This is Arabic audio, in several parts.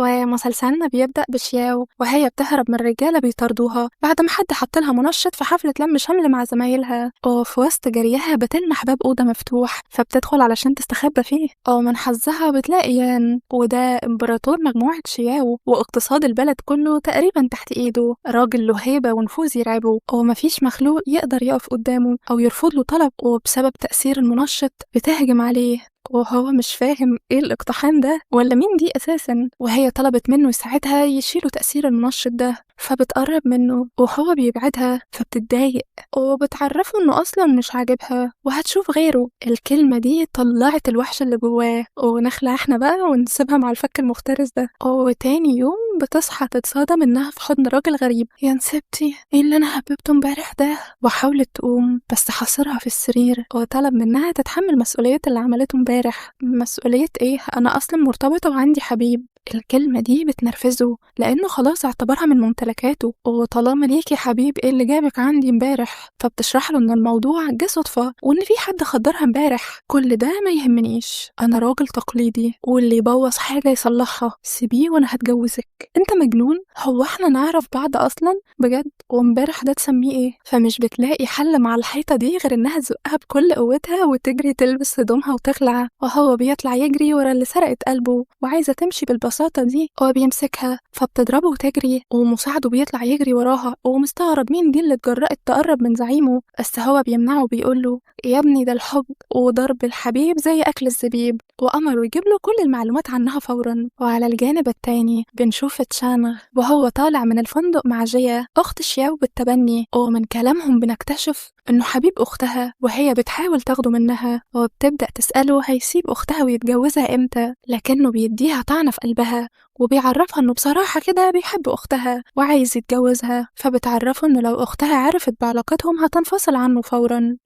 ومسلسلنا بيبدأ بشياو وهي بتهرب من رجالة بيطاردوها بعد ما حد حطلها منشط في حفلة لم شمل مع زمايلها، وفي وسط جريها بتلمح باب أوضة مفتوح فبتدخل علشان تستخبى فيه، ومن حظها بتلاقي يان وده إمبراطور مجموعة شياو واقتصاد البلد كله تقريبا تحت إيده، راجل له هيبة ونفوذ يرعبه ومفيش مخلوق يقدر يقف قدامه أو يرفض له طلب، وبسبب تأثير المنشط بتهجم عليه وهو مش فاهم ايه الاقتحام ده ولا مين دي اساسا، وهي طلبت منه يساعدها يشيلوا تأثير المنشط ده فبتقرب منه وهو بيبعدها فبتتضايق وبتعرفه انه اصلا مش عاجبها وهتشوف غيره. الكلمة دي طلعت الوحش اللي جواه ونخلع احنا بقى ونسيبها مع الفك المفترس ده، وتاني يوم بتصحى تتصدم انها في حضن راجل غريب. يا نسيبتي ايه اللي انا حببته امبارح ده؟ وحاولت تقوم بس حاصرها في السرير وطلب منها تتحمل مسؤولية اللي عملته امبارح. مسؤولية ايه؟ انا اصلا مرتبطة وعندي حبيب. الكلمة دي بتنرفزه لأنه خلاص اعتبرها من ممتلكاته، وطالما ليكي حبيب ايه اللي جابك عندي امبارح؟ فبتشرح له ان الموضوع جه صدفة وان في حد خدرها امبارح. كل ده ما يهمنيش، انا راجل تقليدي واللي يبوظ حاجة يصلحها، سيبيه وانا هتجوزك. انت مجنون؟ هو احنا نعرف بعض اصلا بجد؟ وامبارح ده تسميه ايه؟ فمش بتلاقي حل مع الحيطة دي غير انها تزقها بكل قوتها وتجري تلبس هدومها وتخلع، وهو بيطلع يجري ورا اللي سرقت قلبه وعايزة تمشي بالبساطة دي، هو بيمسكها فبتضربه وتجري ومساعده بيطلع يجري وراها ومستغرب مين دي اللي اتجرأت تقرب من زعيمه، بس هو بيمنعه وبيقوله يا ابني ده الحب وضرب الحبيب زي أكل الزبيب، وأمره يجيب له كل المعلومات عنها فورا. وعلى الجانب التاني بنشوف تشانا وهو طالع من الفندق مع جيا أخت شياو بالتبني، ومن كلامهم بنكتشف إنه حبيب أختها وهي بتحاول تاخده منها، وبتبدأ تسأله هيسيب أختها ويتجوزها إمتى، لكنه بيديها طعنة في قلبها وبيعرفها إنه بصراحة كده بيحب أختها وعايز يتجوزها، فبتعرفه إنه لو أختها عرفت بعلاقتهم هتنفصل عنه فورا،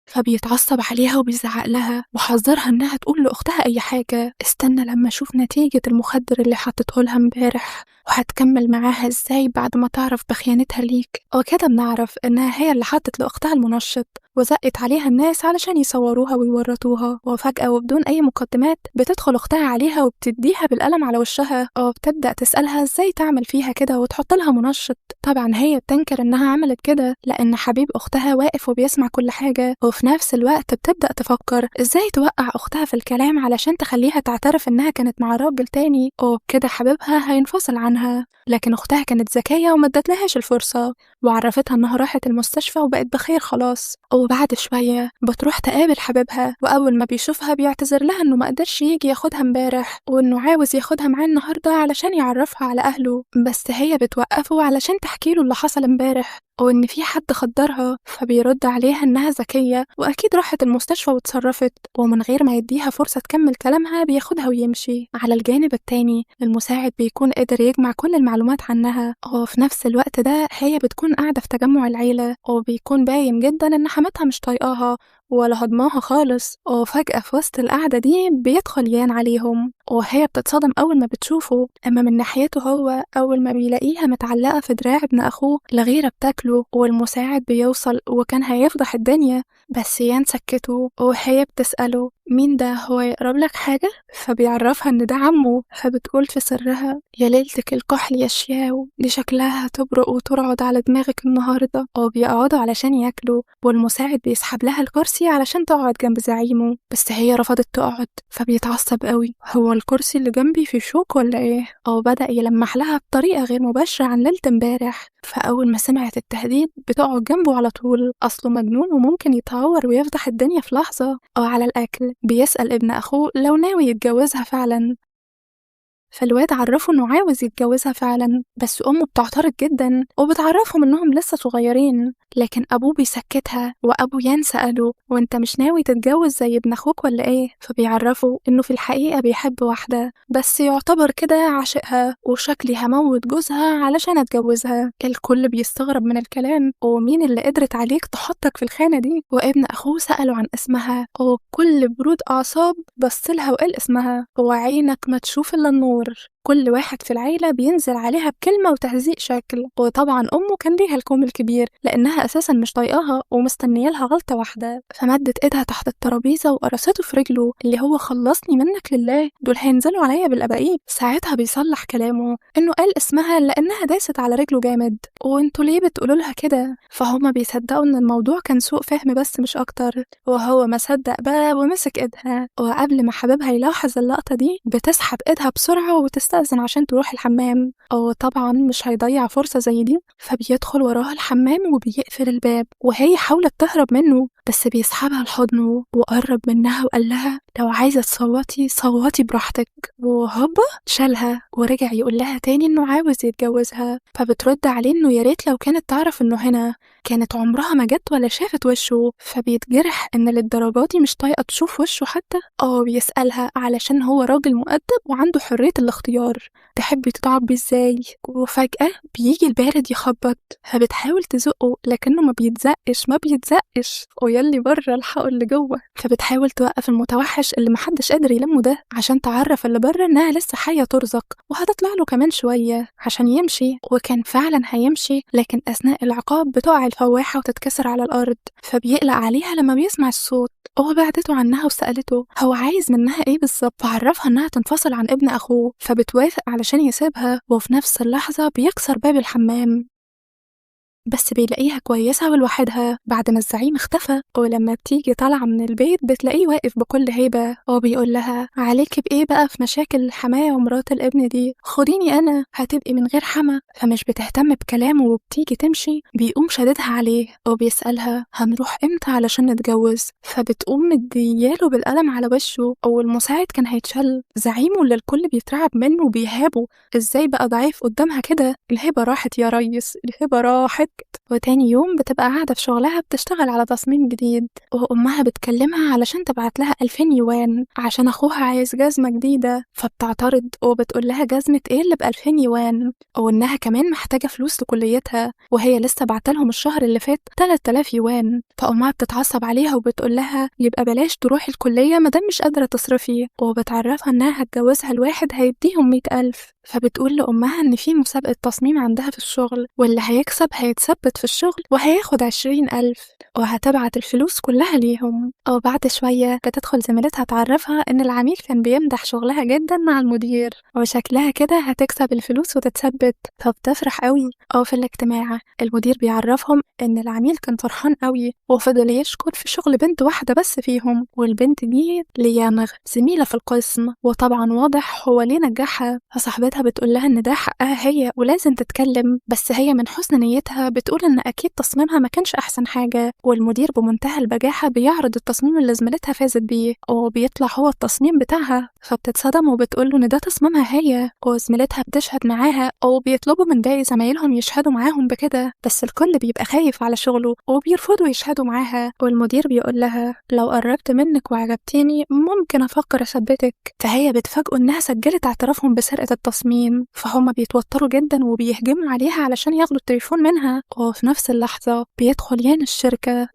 فبيتعصب عليها وبيزعق لها وحذرها انها تقول لاختها اي حاجه. استنى لما اشوف نتيجه المخدر اللي حطته لها امبارح وهتكمل معاها ازاي بعد ما تعرف بخيانتها ليك. وكده بنعرف انها هي اللي حطت لاختها المنشط وزقت عليها الناس علشان يصوروها ويورطوها، وفجأة وبدون أي مقدمات بتدخل أختها عليها وبتديها بالقلم على وشها وبتبدأ تسألها إزاي تعمل فيها كده وتحط لها منشط. طبعا هي بتنكر إنها عملت كده لأن حبيب أختها واقف وبيسمع كل حاجة، وفي نفس الوقت بتبدأ تفكر إزاي توقع أختها في الكلام علشان تخليها تعترف إنها كانت مع راجل تاني وبكده حبيبها هينفصل عنها. لكن أختها كانت ذكية وما ادتلهاش الفرصة وعرفتها إنها راحت المستشفى وبقت بخير خلاص. وبعد شوية بتروح تقابل حبيبها وأول ما بيشوفها بيعتذر لها إنه ما قدرش يجي ياخدها امبارح وإنه عاوز ياخدها معاه النهاردة علشان يعرفها على أهله، بس هي بتوقفه علشان تحكيله اللي حصل امبارح وإن في حد خدرها، فبيرد عليها إنها ذكية وأكيد راحت المستشفى وتصرفت، ومن غير ما يديها فرصة تكمل كلامها بياخدها ويمشي. على الجانب التاني المساعد بيكون قادر يجمع كل المعلومات عنها، وفي نفس الوقت ده هي بتكون قاعدة في تجمع العيلة وبيكون باين جدا إن حماتها مش طايقاها ولا هضماها خالص، وفجأة في وسط القعدة دي بيدخل يان عليهم وهي بتتصدم أول ما بتشوفه، أما من ناحيته هو أول ما بيلاقيها متعلقة في دراع ابن أخوه الغيرة بتاكله، والمساعد بيوصل وكان هيفضح الدنيا بس يان سكته وهي بتسأله مين ده، هو يقرب لك حاجة؟ فبيعرفها إن ده عمه، فبتقول في سرها يا ليلتك الكحل يا شياو، دي شكلها هتبرق وترعد على دماغك النهاردة. وبيقعدوا علشان ياكلوا والمساعد بيسحب لها الكرسي علشان تقعد جنب زعيمه بس هي رفضت تقعد، فبيتعصب قوي هو الكرسي اللي جنبي في شوك ولا ايه؟ أو بدأ يلمح لها بطريقة غير مباشرة عن ليلة امبارح، فأول ما سمعت التهديد بتقعد جنبه على طول، أصله مجنون وممكن يتهور ويفضح الدنيا في لحظة. أو على الأكل بيسأل ابن أخوه لو ناوي يتجوزها فعلا، فالواد عرفه إنه عاوز يتجوزها فعلا بس أمه بتعترض جدا وبتعرفهم إنهم لسه صغيرين، لكن أبوه بيسكتها وأبو يان سأله وإنت مش ناوي تتجوز زي ابن أخوك ولا إيه؟ فبيعرفه إنه في الحقيقة بيحب واحدة بس يعتبر كده عاشقها وشكلي هموت جوزها علشان أتجوزها. الكل بيستغرب من الكلام ومين اللي قدرت عليك تحطك في الخانة دي؟ وابن أخوه سأله عن اسمها وبكل برود أعصاب بصلها وقال اسمها وعينك ما تشوف إلا النور، كل واحد في العيلة بينزل عليها بكلمة وتهزيق شكل. وطبعا أمه كان ليها الكوم الكبير لأنها أساسا مش طايقاها ومستنية لها غلطة واحدة، فمدت إيدها تحت الترابيزة وقرصته في رجله اللي هو خلصني منك لله، دول هينزلوا عليا بالأباقيب. ساعتها بيصلح كلامه إنه قال اسمها لأنها داست على رجله جامد، وانتوا ليه بتقولوا لها كده؟ فهما بيصدقوا إن الموضوع كان سوء فهم بس مش أكتر. وهو ما صدق بقى ومسك إيدها، وقبل ما حبيبها يلاحظ اللقطة دي بتسحب إيدها بسرعة وتستأذن عشان تروح الحمام. طبعا مش هيضيع فرصة زي دي، فبيدخل وراها الحمام وبيقفل الباب، وهي حاولت تهرب منه بس بيسحبها لحضنه وقرب منها وقال لها لو عايزة تصوتي صوتي براحتك، وهوبا شالها ورجع يقول لها تاني إنه عاوز يتجوزها. فبترد عليه إنه يا ريت لو كانت تعرف إنه هنا كانت عمرها ما جت ولا شافت وشه. فبيتجرح إن للدرجة دي مش طايقة تشوف وشه حتى. بيسألها علشان هو راجل مؤدب وعنده حرية الاختيار، تحبي تتعبي ازاي؟ وفجأة بيجي البارد يخبط، فبتحاول تزقه لكنه ما بيتزقش ويلي بره الحقه اللي جوه. فبتحاول توقف المتوحش اللي محدش قادر يلمه ده عشان تعرف اللي بره انها لسه حية ترزق وهتطلع له كمان شوية عشان يمشي. وكان فعلا هيمشي، لكن أثناء العقاب بتقع الفواحة وتتكسر على الأرض، فبيقلق عليها لما بيسمع الصوت. بعدته عنها وسألته هو عايز منها ايه بالظبط، فعرفها انها تنفصل عن ابن اخوه، فبتوافق علشان يسيبها. وفي نفس اللحظة بيكسر باب الحمام بس بيلاقيها كويسة ولوحدها بعد ما الزعيم اختفى. ولما بتيجي طالعة من البيت بتلاقيه واقف بكل هيبة وبيقول لها عليك بإيه بقى في مشاكل الحماية ومرات الابن دي؟ خديني أنا هتبقي من غير حما. فمش بتهتم بكلامه وبتيجي تمشي، بيقوم شددها عليه وبيسألها هنروح امتى علشان نتجوز. فبتقوم مدياله بالقلم على وشه، والمساعد كان هيتشل. زعيمه اللي الكل بيترعب منه وبيهابه ازاي بقى ضعيف قدامها كده. الهبة راحت يا ريس، الهبة راحت. وتاني يوم بتبقى قاعدة في شغلها بتشتغل على تصميم جديد، وأمها بتكلمها علشان تبعت لها 2000 يوان عشان أخوها عايز جزمة جديدة. فبتعترض وبتقول لها جزمة إيه اللي ب2000 يوان، وإنها كمان محتاجة فلوس لكليتها وهي لسه بعتلهم الشهر اللي فات 3000 يوان. فأمها بتتعصب عليها وبتقول لها يبقى بلاش تروحي الكلية مادام مش قادرة تصرفي، وبتعرفها إنها هتجوزها الواحد هيديهم 100,000. فبتقول لأمها إن في مسابقة تصميم عندها في الشغل، واللي هيكسب هيتثبت في الشغل وهياخد 20,000 وهتبعت الفلوس كلها ليهم. بعد شوية بتدخل زميلتها تعرفها إن العميل كان بيمدح شغلها جدا مع المدير وشكلها كده هتكسب الفلوس وتتثبت. فبتفرح قوي. في الاجتماع المدير بيعرفهم إن العميل كان فرحان قوي وفضل يشكر في شغل بنت واحدة بس فيهم، والبنت دي ليانغ زميلة في القسم، وطبعا واضح هو ليه نجحها. فصاحبتها بتقول لها إن ده حقها هي ولازم تتكلم، بس هي من حسن نيتها بتقول إن أكيد تصميمها ما كانش أحسن حاجة. والمدير بمنتهى البجاحة بيعرض التصميم اللي زميلتها فازت بيه وبيطلع هو التصميم بتاعها. فبتتصدم وبتقول له إن ده تصميمها هي، وزميلتها بتشهد معاها وبيطلبوا من باقي زمايلهم يشهدوا معاهم بكده، بس الكل بيبقى خايف على شغله وبيرفضوا يشهدوا معاها. والمدير بيقول لها لو قربت منك وعجبتيني ممكن أفكر أثبتك. فهي بتفاجئوا إنها سجلت اعترافهم بسرقة التصميم، فهم بيتوتروا جدا وبيهجموا عليها علشان ياخدوا التليفون منها. وفي نفس اللحظة بيدخل يان الشركة،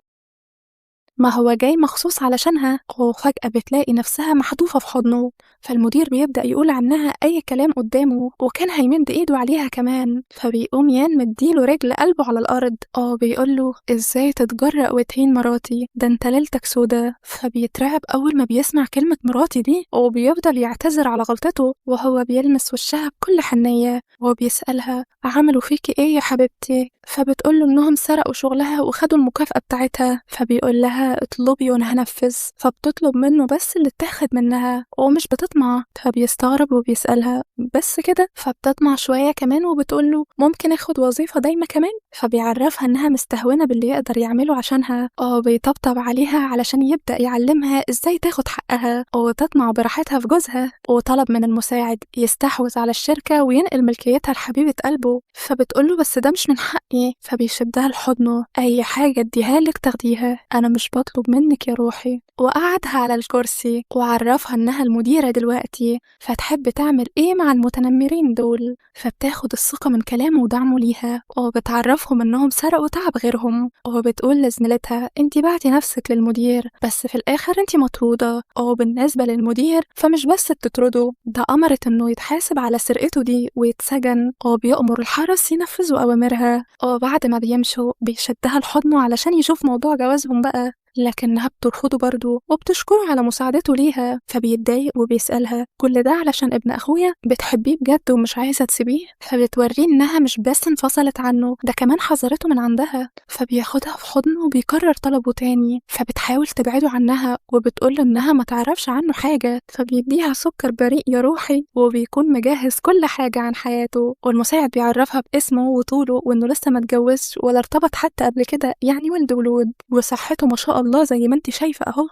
ما هو جاي مخصوص علشانها، وفجأة بتلاقي نفسها محذوفة في حضنه. فالمدير بيبدأ يقول عنها أي كلام قدامه، وكان هيمد إيده عليها كمان. فبيقوم يان مديله رجل قلبه على الأرض. بيقوله إزاي تتجرأ وتهين مراتي، ده انت ليلتك سودا. فبيترعب أول ما بيسمع كلمة مراتي دي، وبيفضل يعتذر على غلطته وهو بيلمس وشها بكل حنية وبيسألها عملوا فيكي إيه يا حبيبتي؟ فبتقوله إنهم سرقوا شغلها وخدوا المكافأة بتاعتها. فبيقول لها اطلبي وأنا هنفذ. فبتطلب منه بس اللي اتاخد منها ومش بتطمع. فبيستغرب وبيسألها بس كده؟ فبتطمع شوية كمان وبتقوله ممكن اخد وظيفة دايمة كمان. فبيعرفها إنها مستهونة باللي يقدر يعمله عشانها، بيطبطب عليها علشان يبدأ يعلمها إزاي تاخد حقها وتطمع براحتها في جوزها. وطلب من المساعد يستحوذ على الشركة وينقل ملكيتها لحبيبة قلبه. فبتقوله بس ده مش من حقي. فبيشدها لحضنه، أي حاجة اديها لك تاخديها، أنا مش بطلب منك يا روحي، وقعدها على الكرسي وعرفها إنها المديرة دلوقتي، فتحب تعمل إيه مع المتنمرين دول. فبتاخد الثقة من كلامه ودعمه ليها، وبتعرفهم إنهم سرقوا تعب غيرهم، وبتقول لزميلتها انتي بعتي نفسك للمدير بس في الآخر انتي مطرودة. وبالنسبة للمدير فمش بس بتطرده، ده أمرت إنه يتحاسب على سرقته دي ويتسجن، وبيأمر الحرس ينفذوا أوامرها. وبعد ما بيمشوا بيشدها لحضنه علشان يشوف موضوع جوازهم بقى، لكنها بترفضه برضه وبتشكره على مساعدته ليها. فبيتضايق وبيسألها كل ده علشان ابن أخويا؟ بتحبيه بجد ومش عايزة تسيبيه؟ فبتوريه إنها مش بس انفصلت عنه، ده كمان حذرته من عندها. فبياخدها في حضنه وبيكرر طلبه تاني، فبتحاول تبعده عنها وبتقول إنها ما تعرفش عنه حاجة. فبيديها سكر بريء يا روحي، وبيكون مجهز كل حاجة عن حياته. والمساعد بيعرفها باسمه وطوله وإنه لسه ما اتجوزش ولا ارتبط حتى قبل كده، يعني ولد ولود، وصحته ما شاء الله زي ما انت شايفة اهو.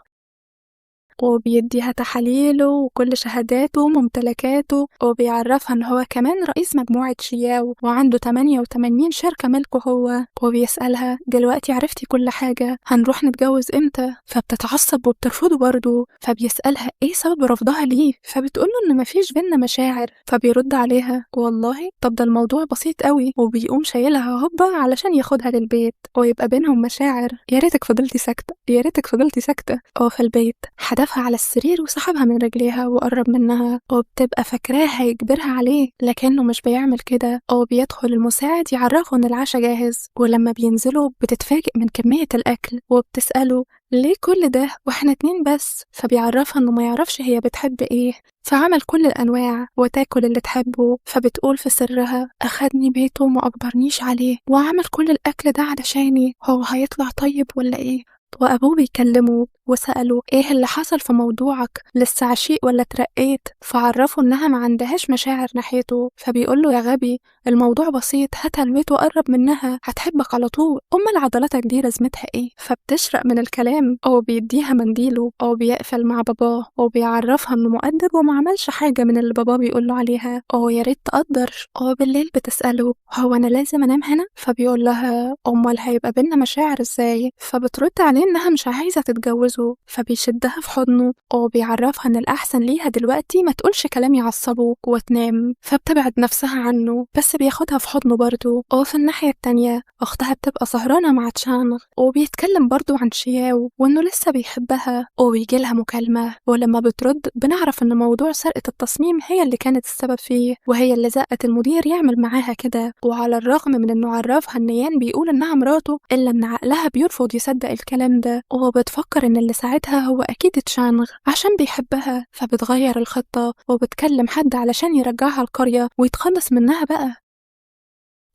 وبيديها تحاليله وكل شهاداته وممتلكاته، وبيعرفها ان هو كمان رئيس مجموعة شياو وعنده 88 شركة ملكه هو. وبيسألها دلوقتي عرفتي كل حاجة، هنروح نتجوز امتى؟ فبتتعصب وبترفضه برضه. فبيسألها ايه سبب رفضها ليه؟ فبتقوله ان مفيش بينا مشاعر. فبيرد عليها والله طب ده الموضوع بسيط قوي، وبيقوم شايلها هوبا علشان ياخدها للبيت ويبقى بينهم مشاعر. يا ريتك فضلتي ساكتة، يا ريتك فضلتي ساكتة. في البيت حدفها على السرير وسحبها من رجليها وقرب منها، وبتبقى فاكراه هيجبرها عليه لكنه مش بيعمل كده. بيدخل المساعد يعرفه ان العشاء جاهز، ولما بينزلوا بتتفاجئ من كمية الأكل وبتسأله ليه كل ده واحنا 2 بس؟ فبيعرفها انه ما يعرفش هي بتحب ايه، فعمل كل الأنواع وتاكل اللي تحبه. فبتقول في سرها أخدني بيته وما أجبرنيش عليه وعمل كل الأكل ده علشاني، هو هيطلع طيب ولا ايه؟ وأبوه بيكلمه وسأله ايه اللي حصل في موضوعك، لسه عشيق ولا اترقيت؟ فعرفه انها ما عندهاش مشاعر ناحيته. فبيقوله يا غبي الموضوع بسيط، هاتها البيت وقرب منها هتحبك على طول، امال عضلاتك دي لازمتها ايه؟ فبتشرق من الكلام، او بيديها منديله، او بيقفل مع باباه وبيعرفها انه مؤدب وما عملش حاجه من اللي باباه بيقوله عليها، او يا ريت تقدر. بالليل بتسأله هو انا لازم انام هنا؟ فبيقول لها امال هيبقى بينا مشاعر ازاي؟ فبترد عليه انها مش عايزه تتجوزه. فبيشدها في حضنه وبيعرفها ان الاحسن ليها دلوقتي ما تقولش كلام يعصبه وتنام. فبتبعد نفسها عنه بس بياخدها في حضنه برضه. في الناحيه التانية اختها بتبقى سهرانه مع تشانغ وبيتكلم برضه عن شياو وانه لسه بيحبها، وبيجيلها مكالمه ولما بترد بنعرف ان موضوع سرقه التصميم هي اللي كانت السبب فيه، وهي اللي زقت المدير يعمل معاها كده. وعلى الرغم من انه عرفها ان يان بيقول انها مراته، الا ان عقلها بيرفض يصدق الكلام ده، وبتفكر ان اللي ساعدها هو اكيد تشانغ عشان بيحبها. فبتغير الخطة وبتكلم حد علشان يرجعها القرية ويتخلص منها بقى.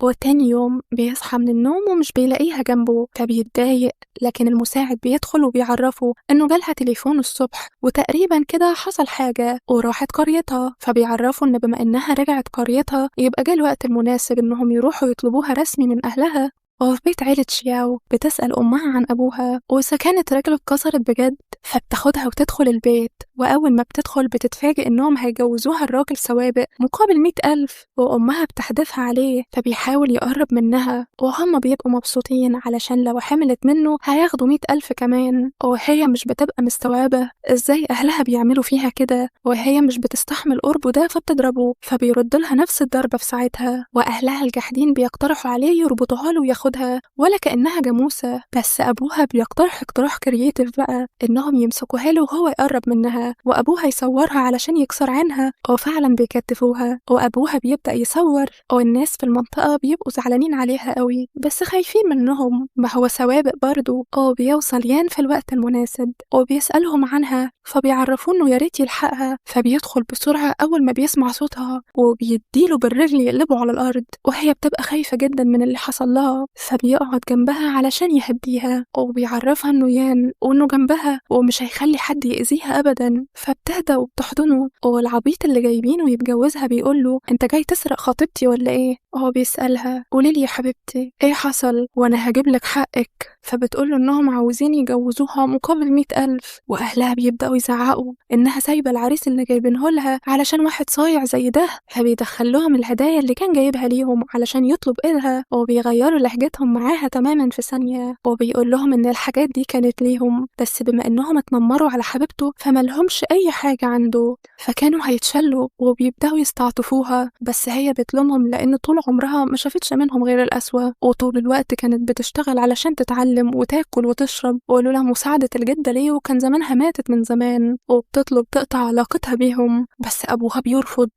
وتاني يوم بيصحى من النوم ومش بيلاقيها جنبه، فبيتضايق، لكن المساعد بيدخل وبيعرفه انه جالها تليفون الصبح وتقريبا كده حصل حاجة وراحت قريتها. فبيعرفوا ان بما انها رجعت قريتها يبقى جه الوقت المناسب انهم يروحوا يطلبوها رسمي من اهلها. وفي بيت عيلة شياو بتسأل أمها عن أبوها وإذا كانت رجله اتكسرت بجد، فبتاخدها وتدخل البيت. وأول ما بتدخل بتتفاجئ إنهم هيجوزوها الراجل سوابق مقابل 100,000، وأمها بتحدفها عليه فبيحاول يقرب منها، وهم بيبقوا مبسوطين علشان لو حملت منه هياخدوا 100,000 كمان. وهي مش بتبقى مستوعبة إزاي أهلها بيعملوا فيها كده، وهي مش بتستحمل قربه ده فبتضربه، فبيرد لها نفس الضربة في ساعتها. وأهلها الجحدين بيقترحوا عليه يربطوها له وياخدها ولا كأنها جاموسة، بس أبوها بيقترح اقتراح كرييتيف بقى إنهم يمسكوها له وهو يقرب منها، وأبوها يصورها علشان يكسر عينها. وفعلا بيكتفوها وأبوها بيبدأ يصور، والناس في المنطقة بيبقوا زعلانين عليها قوي بس خايفين منهم، ما هو سوابق برضه. بيوصل يان في الوقت المناسب وبيسألهم عنها، فبيعرفوه إنه يا ريت يلحقها. فبيدخل بسرعة أول ما بيسمع صوتها وبيديله بالرجل يقلبه على الأرض، وهي بتبقى خايفة جدا من اللي حصل لها. فبيقعد جنبها علشان يهديها وبيعرفها إنه يان وإنه جنبها ومش هيخلي حد يأذيها أبدا. فبتهدى وبتحضنه، والعبيط اللي جايبينه يتجوزها بيقوله أنت جاي تسرق خطيبتي ولا إيه؟ بيسألها قوليلي يا حبيبتي إيه حصل وأنا هجيب لك حقك. فبتقوله إنهم عاوزين يجوزوها مقابل 100,000، وأهلها بيبدأوا يزعقوا إنها سايبة العريس اللي جايبينه لها علشان واحد صايع زي ده. فبيدخل لهم الهدايا اللي كان جايبها ليهم علشان يطلب إيدها، وبيغيروا لهجتهم حاجتهم معاها تماما في ثانية، وبيقول لهم إن الحاجات دي كانت ليهم، بس بما إنهم اتنمروا على حبيبته فملهمش أي حاجة عنده، فكانوا هيتشلوا وبيبدأوا يستعطفوها، بس هي بتلومهم لأن طول عمرها ما شافتش منهم غير القسوة، وطول الوقت كانت بتشتغل علشان تتعلم وتاكل وتشرب، ولولا مساعدة الجدة ليه وكان زمانها ماتت من زمان، وبتطلب تقطع علاقتها بيهم، بس أبوها بيرفض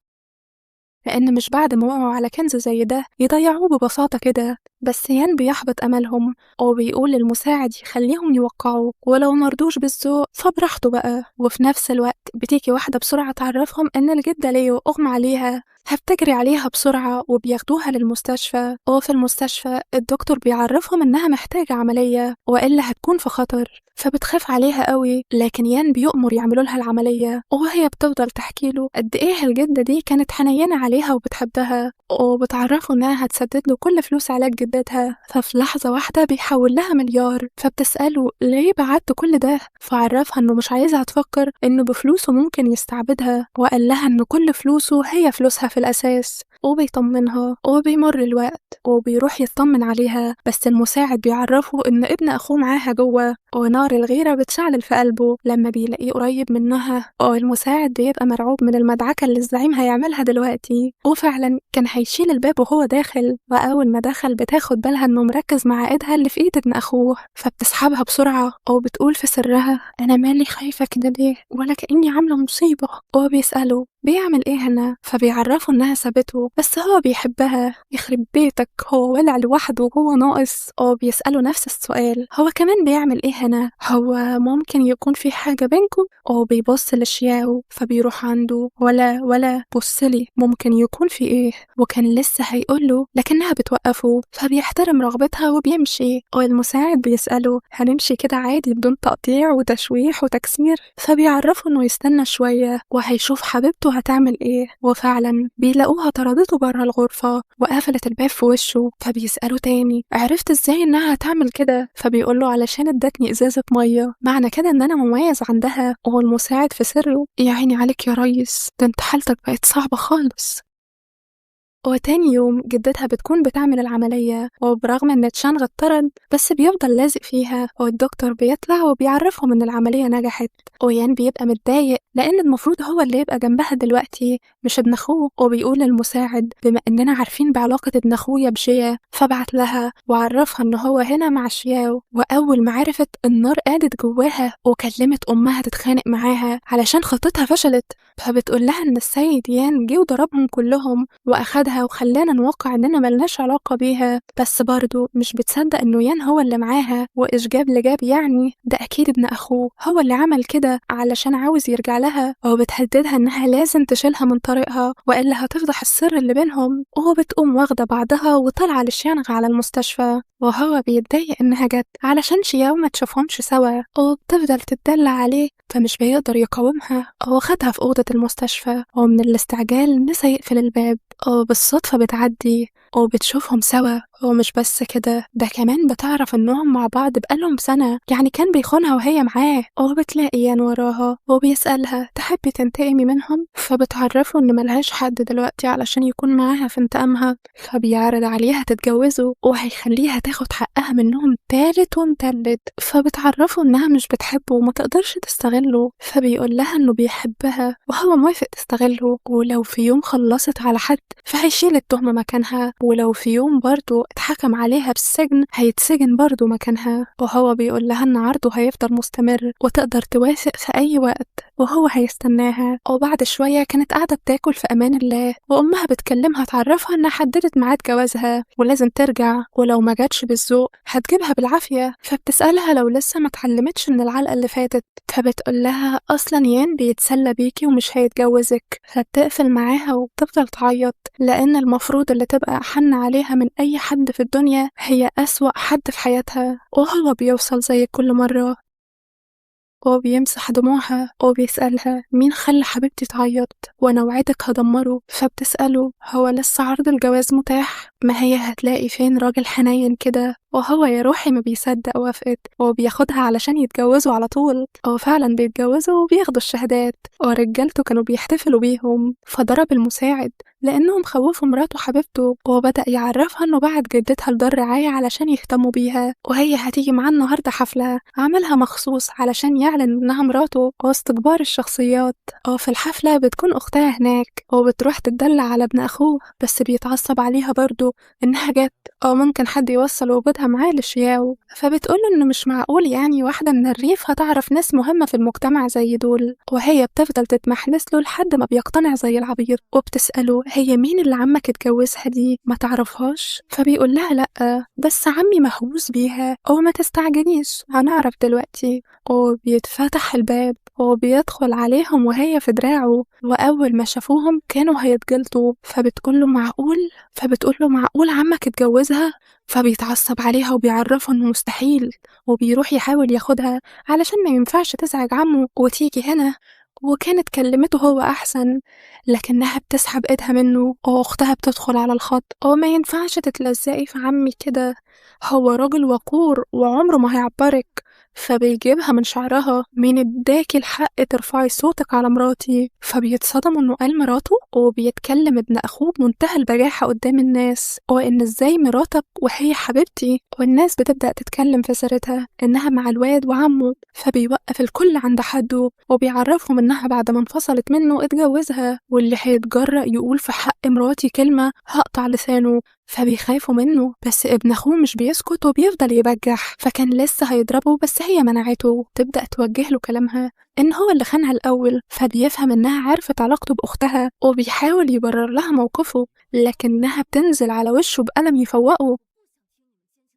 لأن مش بعد ما وقعوا على كنز زي ده يضيعوه ببساطة كده. بس يان بيحبط أملهم وبيقول للمساعد يخليهم يوقعوا، ولو مرضوش بالذوق فبراحته بقى. وفي نفس الوقت بتيجي واحدة بسرعة تعرفهم إن الجدة ليو أغمى عليها، فبتجري عليها بسرعة وبياخدوها للمستشفى. وفي المستشفى الدكتور بيعرفهم إنها محتاجة عملية وإلا هتكون في خطر، فبتخاف عليها قوي، لكن يان بيؤمر يعملوا لها العملية، وهي بتفضل تحكي له قد إيه الجدة دي كانت حنينة عليها وبتحبها، وبتعرفه إنها هتسدد له كل فلوس علاج جدتها. ففي لحظة واحدة بيحول لها مليار، فبتسأله ليه بعت كل ده، فعرفها إنه مش عايزها تفكر إنه بفلوسه ممكن يستعبدها، وقال لها إن كل فلوسه هي فلوسها في الأساس، وبيطمنها. وبيمر الوقت وبيروح يطمن عليها، بس المساعد بيعرفه إن ابن أخوه معاها جوه، ونار الغيرة بتشعل في قلبه لما بيلاقيه قريب منها، والمساعد بيبقى مرعوب من المدعكة اللي الزعيم هيعملها دلوقتي. وفعلا كان هيشيل الباب وهو داخل، وأول ما دخل بتاخد بالها إنه مركز مع إيدها اللي في إيد ابن أخوه، فبتسحبها بسرعة وبتقول في سرها أنا مالي خايفة كده ليه ولا كأني عاملة مصيبة. وبيسأله بيعمل ايه هنا، فبيعرفوا انها سابته بس هو بيحبها. يخرب بيتك، هو ولع لوحده وهو ناقص. وبيسأله نفس السؤال، هو كمان بيعمل ايه هنا، هو ممكن يكون في حاجة بينكم. وبيبص لشياو فبيروح عنده، ولا بصلي ممكن يكون في ايه، وكان لسه هيقوله لكنها بتوقفه، فبيحترم رغبتها وبيمشي. والمساعد بيسأله هنمشي كده عادي بدون تقطيع وتشويح وتكسير، فبيعرفه انه يستنى شوية وهيشوف حبيبته هتعمل ايه. وفعلا بيلاقوها طردته بره الغرفة وقفلت الباب في وشه، فبيسأله تاني عرفت ازاي انها هتعمل كده، فبيقوله علشان ادتني ازازة مية، معنى كده ان انا مميز عندها. والمساعد في سره يا عيني عليك يا ريس، ده انت حالتك بقت صعبة خالص. وتاني يوم جدتها بتكون بتعمل العملية، وبرغم إن تشانغ اتطرد بس بيفضل لازق فيها، والدكتور بيطلع وبيعرفهم إن العملية نجحت. ويان بيبقى متضايق لأن المفروض هو اللي يبقى جنبها دلوقتي مش ابن أخوه، وبيقول للمساعد بما إننا عارفين بعلاقة ابن أخويا بجيا فبعت لها وعرفها إن هو هنا مع شياو. وأول ما عرفت النار قادت جواها وكلمت أمها تتخانق معاها علشان خطتها فشلت، فبتقول لها إن السيد يان جه وضربهم كلهم وأخدها وخلانا نوقع إننا ملناش علاقة بيها، بس برضه مش بتصدق إنه يان هو اللي معاها، وإيش جاب لجاب يعني ده أكيد ابن أخوه هو اللي عمل كده علشان عاوز يرجع لها، وبتهددها إنها لازم تشيلها من طريقها وإلا هتفضح السر اللي بينهم. وبتقوم واخدة بعضها وطالعة لشيانغ على المستشفى، وهو بيتضايق إنها جت علشان شياو ما تشوفهمش سوا، وبتفضل تتدلع عليه فمش بيقدر يقاومها. هو خدها في أوضة المستشفى ومن الاستعجال نسى يقفل الباب، وبالصدفة بتعدي وبتشوفهم سوا. ومش بس كده، ده كمان بتعرف انهم مع بعض بقالهم سنة، يعني كان بيخونها وهي معاه. وبتلاقي يان وراها وبيسألها تحبي تنتقمي منهم، فبتعرفه ان ملهاش حد دلوقتي علشان يكون معاها في انتقامها، فبيعرض عليها تتجوزه وهيخليها تاخد حقها منهم تالت ومتلت. فبتعرفه انها مش بتحبه وما تقدرش تستغله، فبيقول لها انه بيحبها وهو موافق تستغله، ولو في يوم خلصت على حد فهيشيل التهمة مكانها، ولو في يوم برضو اتحكم عليها بالسجن هيتسجن برضو مكانها. وهو بيقول لها ان عرضه هيفضل مستمر وتقدر توافق في اي وقت وهو هيستناها. وبعد شوية كانت قاعدة بتاكل في امان الله، وامها بتكلمها تعرفها انها حددت ميعاد جوازها ولازم ترجع، ولو ما جاتش بالذوق هتجيبها بالعافية. فبتسألها لو لسه ما اتعلمتش من العلقة اللي فاتت، فبتقول لها اصلا يان بيتسلى بيكي ومش هيتجوزك. فبتقفل معاها وبتفضل تعيط لان المفروض اللي تبقى احن عليها من اي حد في الدنيا هي اسوأ حد في حياتها. وهو بيوصل زي كل مرة وبيمسح دموعها وبيسألها مين خلى حبيبتي تعيط، وانا وعدك هدمره. فبتسأله هو لسه عرض الجواز متاح، ما هي هتلاقي فين راجل حنين كده، وهو يا روحي ما بيصدق وافقت وبياخدها علشان يتجوزوا على طول. هو فعلا بيتجوزوا وبياخدوا الشهادات، ورجالته كانوا بيحتفلوا بيهم. فضرب المساعد لأنهم خوفوا مراته حبيبته، وبدأ يعرفها إنه بعت جدتها لدار رعاية علشان يهتموا بيها، وهي هتيجي معاه النهاردة حفلة عملها مخصوص علشان يعلن إنها مراته وسط كبار الشخصيات. في الحفلة بتكون أختها هناك وبتروح تتدلع على ابن أخوه، بس بيتعصب عليها برضه إنها جت، أو ممكن حد يوصل وجودها معاه لشياو. فبتقوله إنه مش معقول يعني واحدة من الريف هتعرف ناس مهمة في المجتمع زي دول، وهي بتفضل تتمحلس له لحد ما بيقتنع زي العبيط. وبتسأله هي مين اللي عمك اتجوزها دي، ما تعرفهاش؟ فبيقول لها لأ، بس عمي مهووس بيها، وما تستعجليش هنعرف دلوقتي. وبيتفتح الباب وبيدخل عليهم وهي في دراعه، وأول ما شافوهم كانوا هيتجلطوا. فبتقوله معقول عمك اتجوزها؟ فبيتعصب عليها وبيعرفه إنه مستحيل، وبيروح يحاول ياخدها علشان ما ينفعش تزعج عمه وتيجي هنا. وكانت كلمته هو أحسن، لكنها بتسحب إيدها منه، وأختها بتدخل على الخط. ما ينفعش تتلزقي في عمي كده، هو راجل وقور وعمره ما هيعبرك. فبيجيبها من شعرها، مين اداكي الحق ترفعي صوتك على مراتي؟ فبيتصدم انه قال مراته، وبيتكلم ابن اخوه بمنتهى البجاحة قدام الناس، وان ازاي مراتك وهي حبيبتي. والناس بتبدأ تتكلم في سيرتها انها مع الواد وعمه. فبيوقف الكل عند حده وبيعرفهم انها بعد ما انفصلت منه اتجوزها، واللي هيتجرأ يقول في حق مراتي كلمة هقطع لسانه. فبيخافوا منه، بس ابن اخوه مش بيسكت وبيفضل يبجح. فكان لسه هيضربه بس هي منعته. تبدأ توجه له كلامها ان هو اللي خانها الاول، فبيفهم انها عرفت علاقته باختها وبيحاول يبرر لها موقفه، لكنها بتنزل على وشه بقلم يفوقه.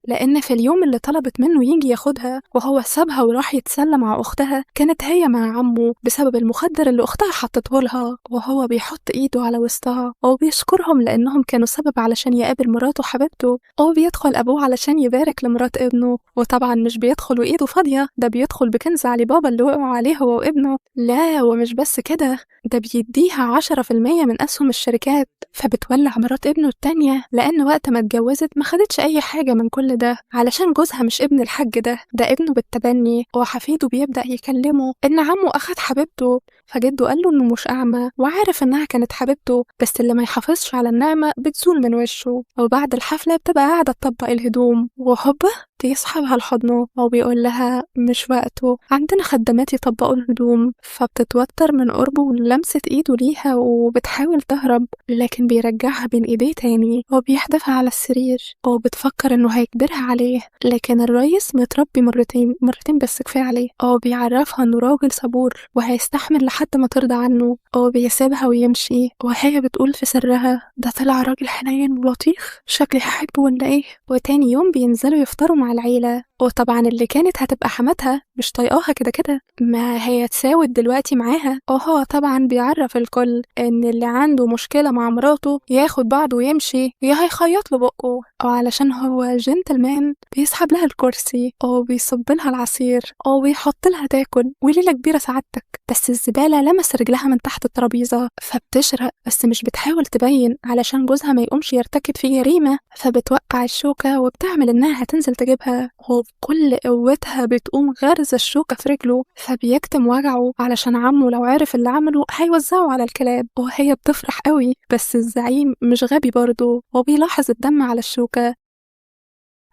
لأن في اليوم اللي طلبت منه يجي ياخدها وهو سابها وراح يتسلى مع أختها، كانت هي مع عمه بسبب المخدر اللي أختها حطته لها، وهو بيحط إيده على وسطها وبيشكرهم لأنهم كانوا سبب علشان يقابل مراته حبيبته. وبيدخل أبوه علشان يبارك لمرات ابنه، وطبعا مش بيدخل وإيده فاضية، ده بيدخل بكنز علي بابا اللي وقعوا عليه هو وابنه. لا، ومش بس كده، ده بيديها 10% من أسهم الشركات. فبتولع مرات ابنه التانية، لأن وقت ما اتجوزت ما خدتش أي حاجة من كل ده علشان جوزها مش ابن الحاج، ده ابنه بالتبني. وحفيده بيبدأ يكلمه إن عمه أخد حبيبته، فجده قال له إنه مش أعمى وعارف إنها كانت حبيبته، بس اللي ما يحافظش على النعمة بتزول من وشه. وبعد الحفلة بتبقى قاعدة تطبق الهدوم، وهوبا يسحبها لحضنه وبيقول لها مش وقته، عندنا خدامات يطبقوا الهدوم. فبتتوتر من قربه ولمسة ايده ليها وبتحاول تهرب، لكن بيرجعها بين ايديه تاني وبيحدفها على السرير، وبتفكر انه هيجبرها عليه. لكن الريس متربي مرتين بس كفاية عليه، بيعرفها انه راجل صبور وهيستحمل لحد ما ترضى عنه، بيسيبها ويمشي. وهي بتقول في سرها ده طلع راجل حنين ولطيف، شكلي هحبه ولا ايه. وتاني يوم بينزلوا يفطروا مع العيلة، وطبعا اللي كانت هتبقى حماتها مش طايقاها كده كده، ما هي تساوت دلوقتي معاها. وهو طبعا بيعرف الكل ان اللي عنده مشكلة مع مراته ياخد بعضه ويمشي، يا هيخيط له بقه. وعلشان هو جنتلمان بيسحب لها الكرسي وبيصب لها العصير وبيحط لها تاكل وليلة كبيرة سعادتك. بس الزبالة لمس رجلها من تحت الترابيزة فبتشرق، بس مش بتحاول تبين علشان جوزها ما يقومش يرتكب فيه جريمة. فبتوقع الشوكة وبتعمل انها هتنزل تجيبها، وبكل قوتها بتقوم غرزة الشوكة في رجله، فبيكتم وجعه علشان عمه لو عرف اللي عمله هيوزعه على الكلاب. وهي بتفرح قوي، بس الزعيم مش غبي برضه وبيلاحظ الدم على الشوكة،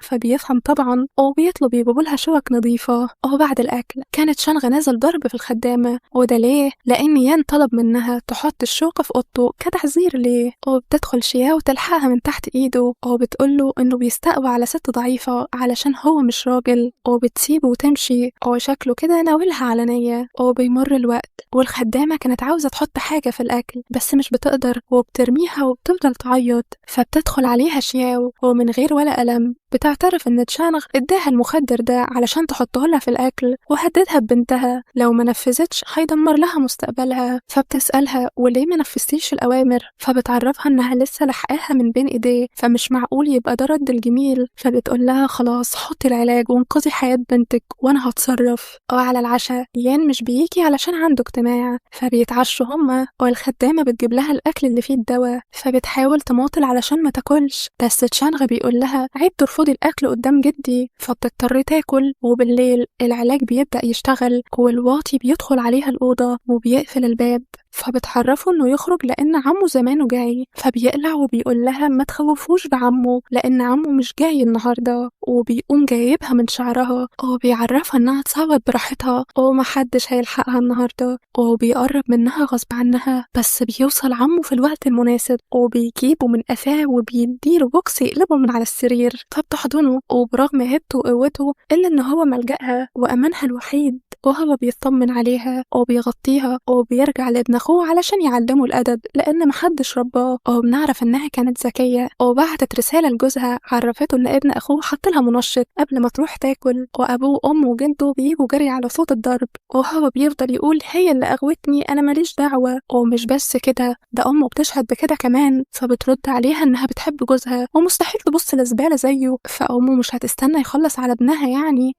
فبيفهم طبعا وبيطلب يجيبوا لها شوك نظيفة. وبعد الأكل كانت شنغ نازل ضرب في الخدامة، وده ليه؟ لأن يان طلب منها تحط الشوكة في أوضته كتحذير ليه. وبتدخل شيا وتلحقها من تحت إيده وبتقوله إنه بيستقوى على ست ضعيفة علشان هو مش راجل، وبتسيبه وتمشي وشكله كده ناولها علنية. وبيمر الوقت والخدامة كانت عاوزة تحط حاجة في الأكل بس مش بتقدر وبترميها وبتفضل تعيط. فبتدخل عليها شياو ومن غير ولا ألم وبتعترف إن تشانغ اداها المخدر ده علشان تحطه لها في الأكل، وهددها ببنتها لو ما نفذتش هيدمر لها مستقبلها. فبتسألها وليه ما نفذتيش الأوامر؟ فبتعرفها إنها لسه لحقاها من بين إيديه، فمش معقول يبقى ده رد الجميل. فبتقول لها خلاص حطي العلاج وانقذي حياة بنتك وأنا هتصرف. وعلى العشاء يان مش بيجي علشان عنده اجتماع، فبيتعشوا هما، والخدامة بتجيب لها الأكل اللي فيه الدواء، فبتحاول تماطل علشان ما تاكلش، بس تشانغ بيقول لها عيب ترفضي الأكل قدام جدي. فبتضطر تاكل. وبالليل العلاج بيبدأ يشتغل، والواطي بيدخل عليها الأوضة وبيقفل الباب، فبتعرفه انه يخرج لان عمه زمانه جاي. فبيقلع وبيقول لها ما تخوفوش بعمه لان عمه مش جاي النهارده، وبيقوم جايبها من شعرها وبيعرفها انها تصوت براحتها ومحدش هيلحقها النهارده، وبيقرب منها غصب عنها، بس بيوصل عمه في الوقت المناسب وبيجيبه من قفاه وبيديله بوكس يقلبه من على السرير. فبتحضنه، وبرغم هيبته وقوته الا ان هو ملجأها وامانها الوحيد، وهو بيطمن عليها وبيغطيها وبيرجع لابن اخوه علشان يعلمه الادب لان محدش رباه. وبنعرف انها كانت ذكيه، وبعتت رساله لجوزها عرفته ان ابن اخوه حط لها منشط قبل ما تروح تاكل، وابوه وامه وجده بيجوا جري على صوت الضرب، وهو بيفضل يقول هي اللي اغوتني انا ماليش دعوه. ومش بس كده، ده امه بتشهد بكده كمان. فبترد عليها انها بتحب جوزها ومستحيل تبص لزباله زيه، فامه مش هتستنى يخلص على ابنها يعني.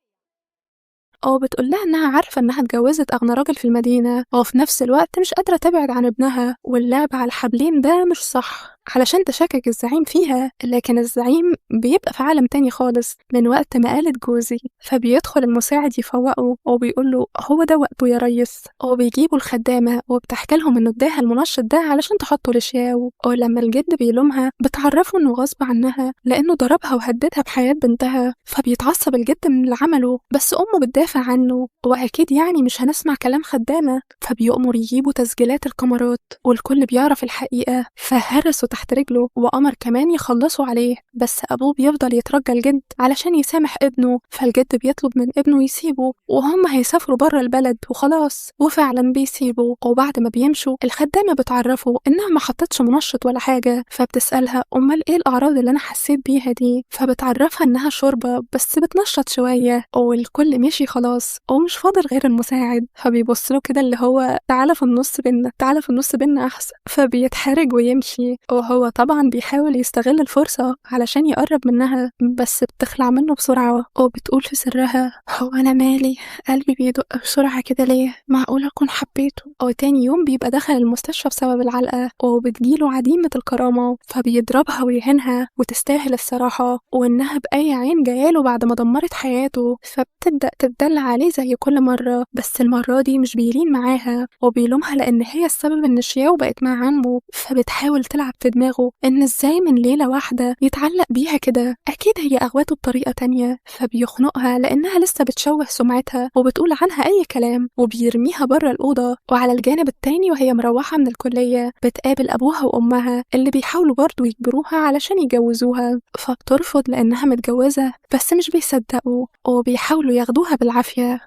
بتقول لها إنها عارفة إنها اتجوزت أغنى راجل في المدينة، وفي نفس الوقت مش قادرة تبعد عن ابنها، واللعب على الحبلين ده مش صح علشان تشكك الزعيم فيها، لكن الزعيم بيبقى في عالم تاني خالص من وقت ما قالت جوزي. فبيدخل المساعد يفوقه وبيقول له هو ده وقته يا ريس، وبيجيبوا الخدامة وبتحكي لهم إنه اداها المنشط ده علشان تحطه لشياو. ولما الجد بيلومها بتعرفه إنه غصب عنها لأنه ضربها وهددها بحياة بنتها، فبيتعصب الجد من اللي عمله، بس أمه بتدافع عنه وأكيد يعني مش هنسمع كلام خدامة. فبيأمر يجيبوا تسجيلات الكاميرات والكل بيعرف الحقيقة، فهرسوا تحت رجله وأمر كمان يخلصوا عليه، بس أبوه بيفضل يترجى الجد علشان يسامح ابنه. فالجد بيطلب من ابنه يسيبه وهم هيسافروا بره البلد وخلاص، وفعلا بيسيبه. وبعد ما بيمشوا الخدامة بتعرفه إنها ما حطتش منشط ولا حاجة، فبتسألها أمال إيه الأعراض اللي أنا حسيت بيها دي؟ فبتعرفها إنها شوربة بس بتنشط شوية. والكل مشي خلاص ومش فاضل غير المساعد، فبيبص له كده اللي هو تعالى في النص بينا، تعالى في النص بينا أحسن. فبيتحرج ويمشي، وهو طبعا بيحاول يستغل الفرصة علشان يقرب منها، بس بتخلع منه بسرعة وبتقول في سرها هو أنا مالي قلبي بيدق بسرعة كده ليه؟ معقول أكون حبيته؟ وتاني يوم بيبقى دخل المستشفى بسبب العلقة، وبتجيله عديمة الكرامة، فبيضربها ويهينها وتستاهل الصراحة، وإنها بأي عين جايله بعد ما دمرت حياته. فبتبدأ تتدلع عليه زي كل مرة، بس المرة دي مش بيلين معاها وبيلومها لأن هي السبب إن شياو بقت مع عمه. فبتحاول تلعب في دماغه إن إزاي من ليلة واحدة يتعلق بيها كده، أكيد هي أغوته بطريقة تانية. فبيخنقها لأنها لسه بتشوه سمعتها وبتقول عنها أي كلام، وبيرميها بره الأوضة. وعلى الجانب التاني وهي مروحة من الكلية بتقابل أبوها وأمها اللي بيحاولوا برضه يجبروها علشان يجوزوها، فبترفض لأنها متجوزة، بس مش بيصدقوا وبيحاولوا ياخدوها بالعافية.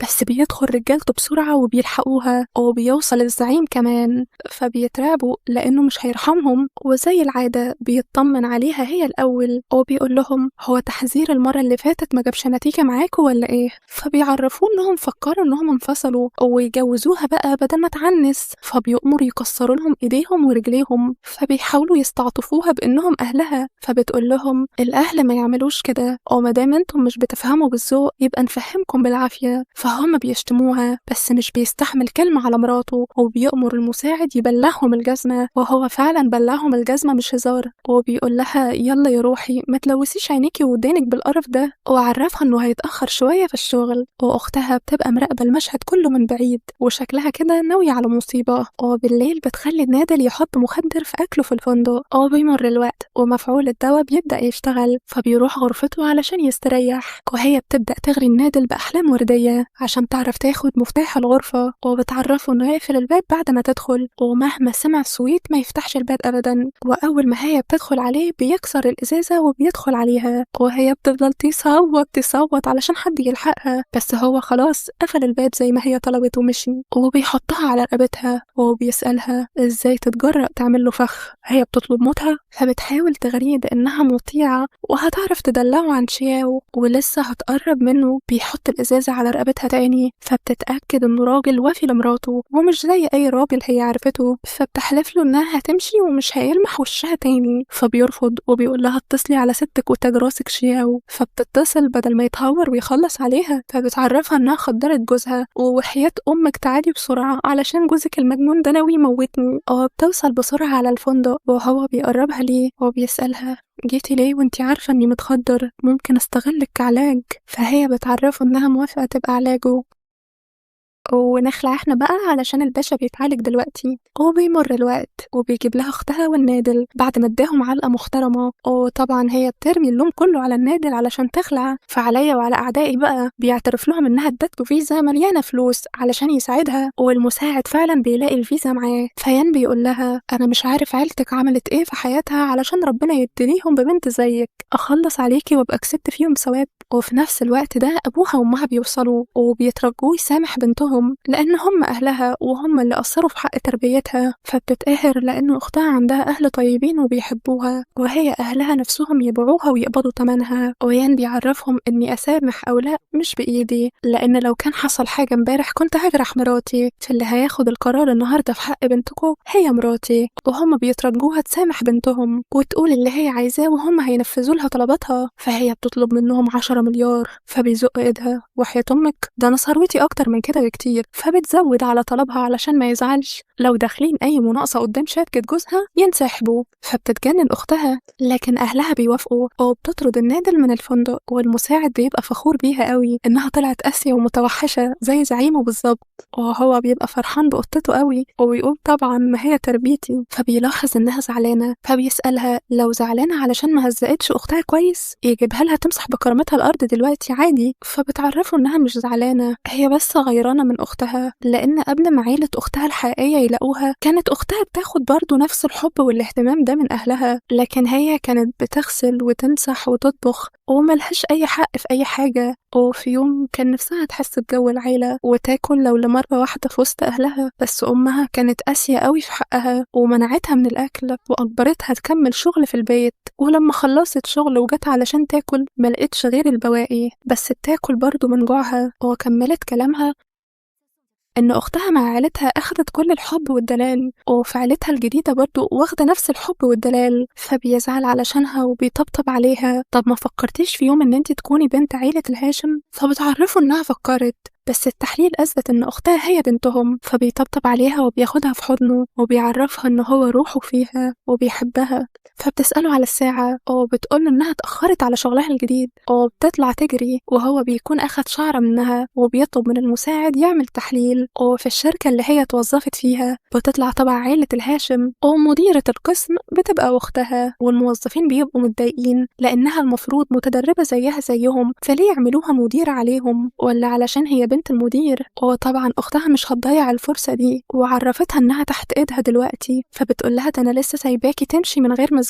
بس بيدخل رجالته بسرعة وبيلحقوها، وبيوصل الزعيم كمان، فبيترعبوا لأنه مش هيرحمهم، وزي العادة بيطمن عليها هي الأول وبيقول لهم هو تحذير المرة اللي فاتت ما جابش نتيجة معاكوا ولا إيه؟ فبيعرفوه إنهم فكروا إنهم انفصلوا ويجوزوها بقى بدل ما تعنس، فبيأمر يكسروا لهم إيديهم ورجليهم، فبيحاولوا يستعطفوها بإنهم أهلها، فبتقول لهم الأهل ما يعملوش كده، ومادام انتم مش بتفهموا بالذوق يبقى نفهمكم بالعافية. فهم بيشتموها بس مش بيستحمل كلمة على مراته، وبيأمر المساعد يبلعهم الجزمة، وهو فعلا بلعهم الجزمة مش هزار، وبيقول لها يلا يا روحي ما تلوثيش عينيكي ودانك بالقرف ده، وعرفها انه هيتأخر شوية في الشغل. واختها بتبقى مراقبة المشهد كله من بعيد وشكلها كده ناوية على مصيبة، وبالليل بتخلي نادل يحط مخدر في أكله في الفندق، وبيمر الوقت ومفعول الدواء بيبدأ يشتغل، فبيروح غرفته علشان يستريح، وهي بتبدأ تغري النادل بأحلام وردية عشان تعرف تاخد مفتاح الغرفة، وبتعرفه إنه يقفل الباب بعد ما تدخل، ومهما سمع صويت ما يفتحش الباب أبدا. وأول ما هي بتدخل عليه بيكسر الإزازة وبيدخل عليها، وهي بتفضل تصوت علشان حد يلحقها، بس هو خلاص قفل الباب زي ما هي طلبت ومشي. وبيحطها على رقبتها وبيسألها ازاي تتجرأ تعمل له فخ، هي بتطلب موتها. فبتحاول تغريه بإنها مطيعة وهتعرف تدلعه عن شياو، ولسه هتقرب منه بيحط الإزازة على رقبتها تاني. فبتتأكد إنه راجل وافي لمراته ومش زي أي راجل هي عرفته، فبتحلف له إنها هتمشي ومش هيلمح وشها تاني. فبيرفض وبيقول لها اتصلي على ستك وتاج راسك شياو. فبتتصل بدل ما يتهور ويخلص عليها، فبتعرفها إنها خدرت جوزها، وحياة أمك تعالي بسرعة علشان جوزك المجنون ده ناوي يموتني. بتوصل بسرعة على الفندق وهو بيقربها ليه وبيسألها جيتي ليه وانتي عارفة اني متخدر، ممكن استغلك كعلاج. فهي بتعرفه انها موافقة تبقى علاجه. ونخلع احنا بقى علشان الباشا بيتعالج دلوقتي. وبيمر الوقت وبيجيب لها اختها والنادل بعد ما اداهم علقة محترمة. وطبعا هي بترمي اللوم كله على النادل علشان تخلع، فعليا وعلى اعدائي بقى بيعترف لهم انها ادته فيزا مليانة فلوس علشان يساعدها، والمساعد فعلا بيلاقي الفيزا معاه. فيان بيقول لها انا مش عارف عيلتك عملت ايه في حياتها علشان ربنا يبتليهم ببنت زيك، اخلص عليكي وابقى كسبت فيهم ثواب. وفي نفس الوقت ده ابوها وامها بيوصلوا وبيترجوه يسامح بنتهم لان هم اهلها وهم اللي قصروا في حق تربيتها. فبتتقهر لان اختها عندها اهل طيبين وبيحبوها، وهي اهلها نفسهم يبيعوها ويقبضوا ثمنها. ويان بيعرفهم اني اسامح او لا مش بايدي، لان لو كان حصل حاجه امبارح كنت هجرح مراتي، فاللي هياخد القرار النهارده في حق بنتكم هي مراتي. وهم بيترجوها تسامح بنتهم وتقول اللي هي عايزاه وهم هينفذوا لها طلباتها. فهي بتطلب منهم 10 مليار. فبيزق ايدها وحياة امك ده انا ثروتي اكتر من كده بكتير. فبتزود على طلبها علشان ما يزعلش لو داخلين اي مناقصه قدام شركه جوزها ينسحبوا. فبتتجنن اختها لكن اهلها بيوافقوا، وبتطرد النادل من الفندق. والمساعد بيبقى فخور بيها قوي انها طلعت قاسيه ومتوحشه زي زعيمه بالظبط، وهو بيبقى فرحان بقطته قوي وبيقول طبعا ما هي تربيتي. فبيلاحظ انها زعلانه، فبيسالها لو زعلانه علشان ما هزقتش اختها كويس يجيبها لها تمسح بكرامتها الارض دلوقتي عادي. فبتعرفه انها مش زعلانه، هي بس غيرانه من اختها، لان قبل ما عيله اختها الحقيقيه يلاقوها كانت اختها بتاخد برضه نفس الحب والاهتمام ده من اهلها، لكن هي كانت بتغسل وتمسح وتطبخ وملهاش اي حق في اي حاجه. وفي يوم كان نفسها تحس بجو العيله وتاكل لو لمره واحده في وسط اهلها، بس امها كانت قاسيه قوي في حقها ومنعتها من الاكل واجبرتها تكمل شغل في البيت. ولما خلصت شغل وجت علشان تاكل ملقتش غير البواقي، بس بتاكل برضه من جوعها. وكملت كلامها إن أختها مع عيلتها أخدت كل الحب والدلال، وفي عيلتها الجديدة برضو واخدة نفس الحب والدلال. فبيزعل علشانها وبيطبطب عليها. طب ما فكرتيش في يوم إن انتي تكوني بنت عيلة الهاشم؟ فبتعرفوا إنها فكرت، بس التحليل أثبت إن أختها هي بنتهم. فبيطبطب عليها وبياخدها في حضنه وبيعرفها إن هو روحه فيها وبيحبها. فبتسأله على الساعة وبتقوله إنها اتأخرت على شغلها الجديد، وبتطلع تجري وهو بيكون أخد شعرة منها وبيطلب من المساعد يعمل تحليل. وفي الشركة اللي هي اتوظفت فيها بتطلع طبعا عيلة الهاشم، ومديرة القسم بتبقى أختها، والموظفين بيبقوا متضايقين لأنها المفروض متدربة زيها زيهم، فليه يعملوها مديرة عليهم؟ ولا علشان هي بنت المدير؟ وطبعا أختها مش هتضيع الفرصة دي، وعرفتها إنها تحت إيدها دلوقتي. فبتقول لها ده أنا لسه سايباكي تمشي من غير مسجنك.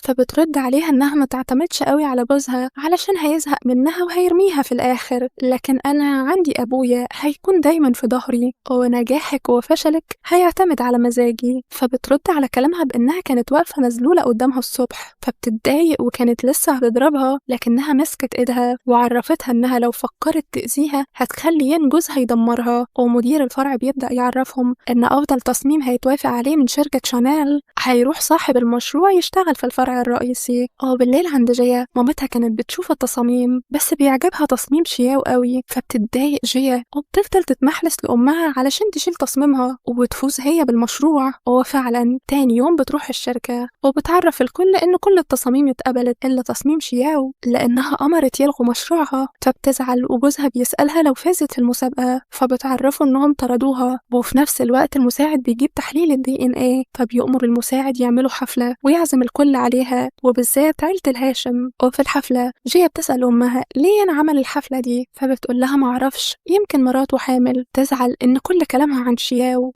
فبترد عليها إنها ما تعتمدش قوي على جوزها علشان هيزهق منها وهيرميها في الآخر، لكن أنا عندي أبويا هيكون دايما في ظهري، ونجاحك وفشلك هيعتمد على مزاجي. فبترد على كلامها بإنها كانت واقفة مذلولة قدامها الصبح، فبتتضايق وكانت لسه هتضربها لكنها مسكت إيدها وعرفتها إنها لو فكرت تأذيها هتخلي ين جوزها يدمرها. ومدير الفرع بيبدأ يعرفهم إن أفضل تصميم هيتوافق عليه من شركة شانيل هيروح صاحب المشروع يشتغل في الفرع الرئيسي. وبالليل عند جيا مامتها كانت بتشوف التصاميم بس بيعجبها تصميم شياو قوي، فبتتضايق جيا وبتفضل تتمحلس لأمها علشان تشيل تصميمها وتفوز هي بالمشروع. وفعلا تاني يوم بتروح الشركة وبتعرف الكل إن كل التصاميم اتقبلت إلا تصميم شياو لأنها أمرت يلغوا مشروعها. فبتزعل وجوزها بيسألها لو فازت في المسابقة، فبتعرفوا إنهم طردوها. وفي نفس الوقت المساعد بيجيب تحليل ال DNA، فبيأمر المساعد يعملوا حفلة ويعزم الكل عليها وبالذات عيلة الهاشم. وفي الحفلة جيا بتسأل أمها ليه أنا عمل الحفلة دي، فبتقول لها معرفش، يمكن مراته حامل. تزعل إن كل كلامها عن شياو،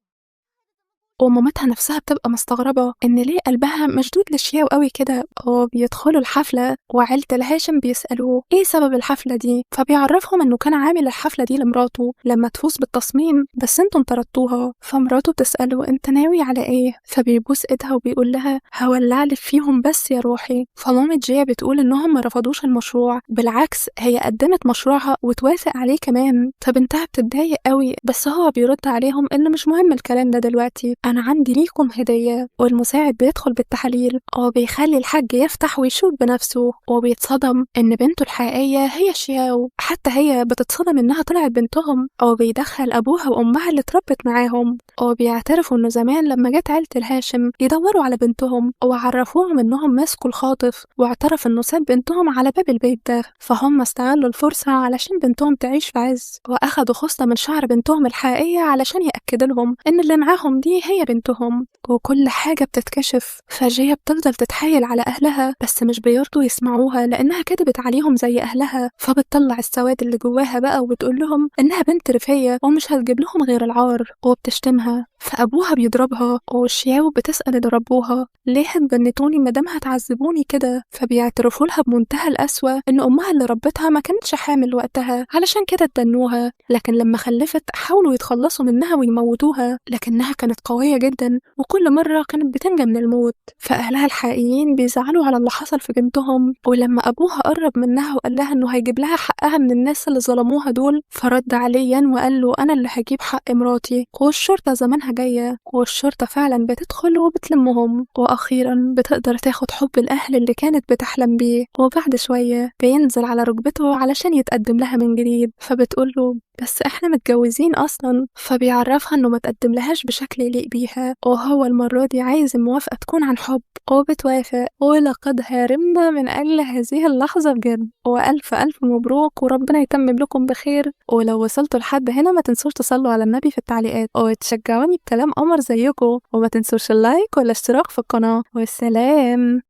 ومامتها نفسها بتبقى مستغربة إن ليه قلبها مشدود لشياو قوي كده. وبيدخلوا الحفلة وعيلة الهاشم بيسألوه إيه سبب الحفلة دي، فبيعرفهم إنه كان عامل الحفلة دي لمراته لما تفوز بالتصميم بس انتم طردتوها. فمراته بتسأله أنت ناوي على إيه، فبيبوس إيدها وبيقول لها هولعلك فيهم بس يا روحي. فمامة جيا بتقول إنهم ما رفضوش المشروع، بالعكس هي قدمت مشروعها وتوافق عليه كمان. فبنتها بتتضايق قوي بس هو بيرد عليهم إن مش مهم الكلام ده دلوقتي، أنا عندي ليكم هدية. والمساعد بيدخل بالتحاليل وبيخلي الحاج يفتح ويشوف بنفسه، وبيتصدم إن بنته الحقيقية هي شياو. حتى هي بتتصدم إنها طلعت بنتهم. وبيدخل أبوها وأمها اللي اتربت معاهم، وبيعترفوا إنه زمان لما جت عيلة الهاشم يدوروا على بنتهم وعرفوهم إنهم مسكوا الخاطف، واعترف إنه ساب بنتهم على باب البيت ده. فهم استغلوا الفرصة علشان بنتهم تعيش في عز، وأخدوا خصلة من شعر بنتهم الحقيقية علشان يأكدوا لهم إن اللي معاهم دي هي بنتهم. وكل حاجة بتتكشف، فجيا بتفضل تتحايل على أهلها بس مش بيرضوا يسمعوها لأنها كدبت عليهم زي أهلها. فبتطلع السواد اللي جواها بقى وبتقول لهم إنها بنت رفية ومش هتجيب لهم غير العار، وبتشتمها. فأبوها بيضربها، وشياو بتسأل اللي ربوها ليه هتبنتوني مادام هتعذبوني كده، فبيعترفوا لها بمنتهى القسوة إن أمها اللي ربتها ما كانتش حامل وقتها علشان كده اتبنوها، لكن لما خلفت حاولوا يتخلصوا منها ويموتوها لكنها كانت قوية جدا وكل مرة كانت بتنجى من الموت. فأهلها الحقيقيين بيزعلوا على اللي حصل في بنتهم، ولما أبوها قرب منها وقال لها إنه هيجيب لها حقها من الناس اللي ظلموها دول، فرد عليا وقال له أنا اللي هجيب حق مراتي، والشرطة زمانها جاية. والشرطة فعلا بتدخل وبتلمهم، وأخيرا بتقدر تاخد حب الأهل اللي كانت بتحلم بيه. وبعد شوية بينزل على ركبته علشان يتقدم لها من جديد، فبتقول له بس احنا متجوزين اصلا. فبيعرفها انه ما تقدم لهاش بشكل يليق بيها، وهو المرة دي عايز الموافقة تكون عن حب، وبتوافق. ولقد هرمنا من اجل هذه اللحظة بجد، والف الف مبروك وربنا يتمم لكم بخير. ولو وصلتوا لحد هنا ما تنسوش تصلوا على النبي في التعليقات وتشجعوني بكلام قمر زيكم، وما تنسوش اللايك والاشتراك في القناة. والسلام.